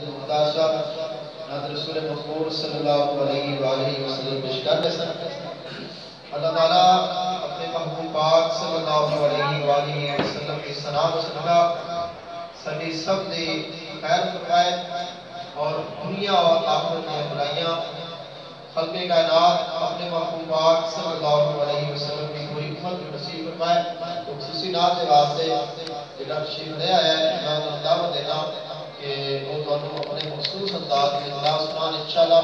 مختاشا نات رسول مقبول صلی اللہ علیہ وآلہ وسلم بشکر بسن اللہ تعالیٰ اپنے محبوب پاک صلی اللہ علیہ وآلہ وسلم کی سلام صدقہ سبھی سب نے خیر فرمائے اور دنیا اور آخرت میں بلائیاں خلق کائنات اپنے محبوب پاک صلی اللہ علیہ وسلم کی پوری امت میں نصیب فرمائے تو خصوصی نات کے واسطے جنہاں تشریف لے آیا ہے میں انہیں دعوت دینا کہ وہ دونوں اپنے مخصوص انداز میں نات سنان انشاءاللہ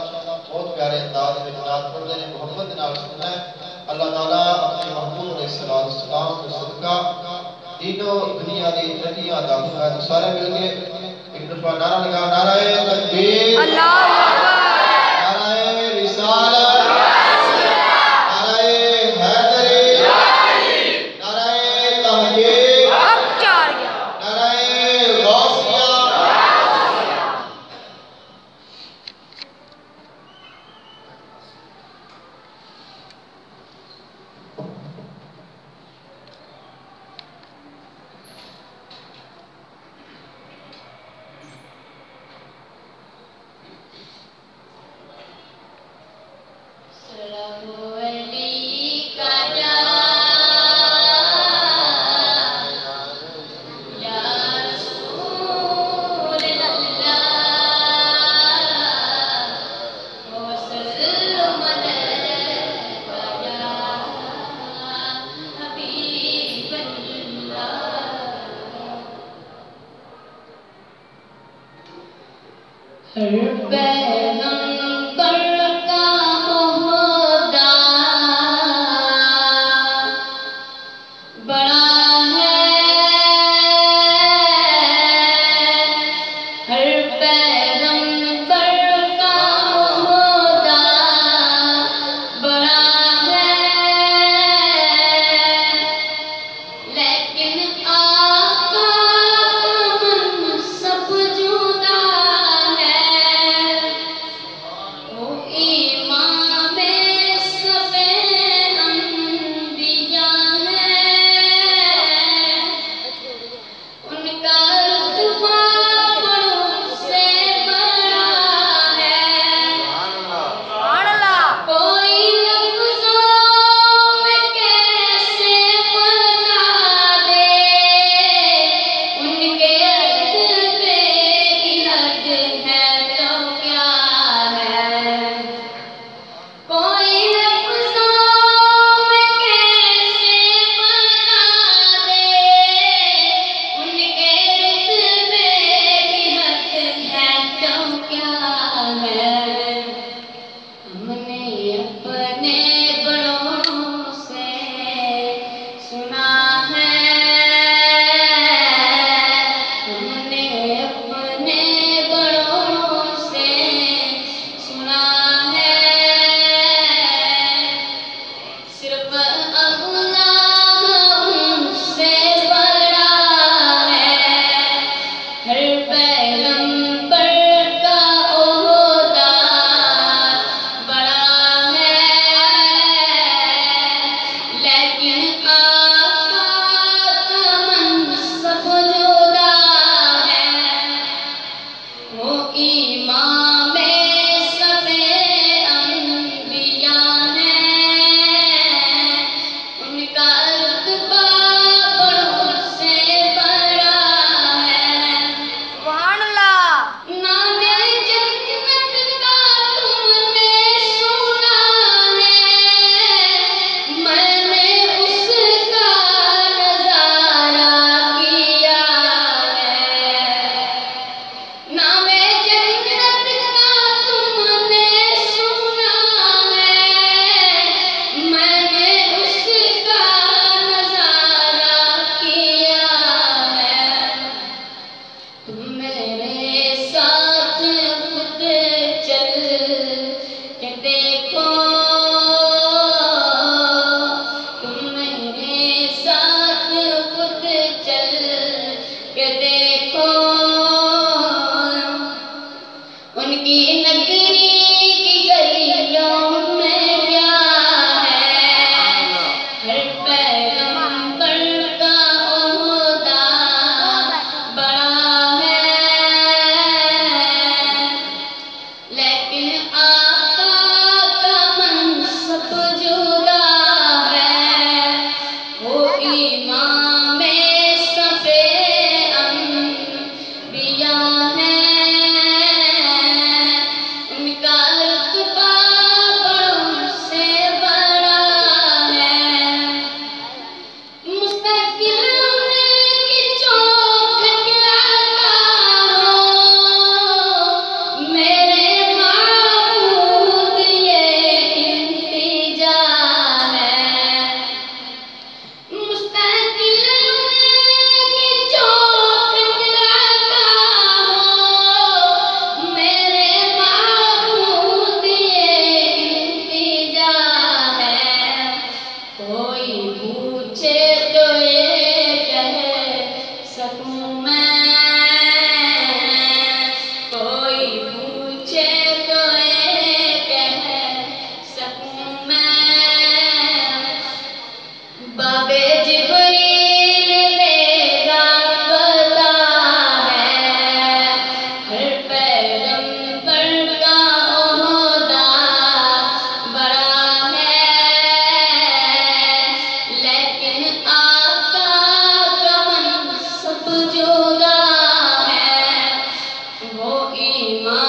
بہت پیارے انداز میں نات پڑھ دیں محمد نات سننا ہے اللہ تعالیٰ اپنے محبوب علیہ السلام کے صدقہ دینوں دنیا کی ترقیاں عطا فرمائے تو سارے مل کے ایک دفعہ نعرہ لگا نعرہ تکبیر اللہ سے ماں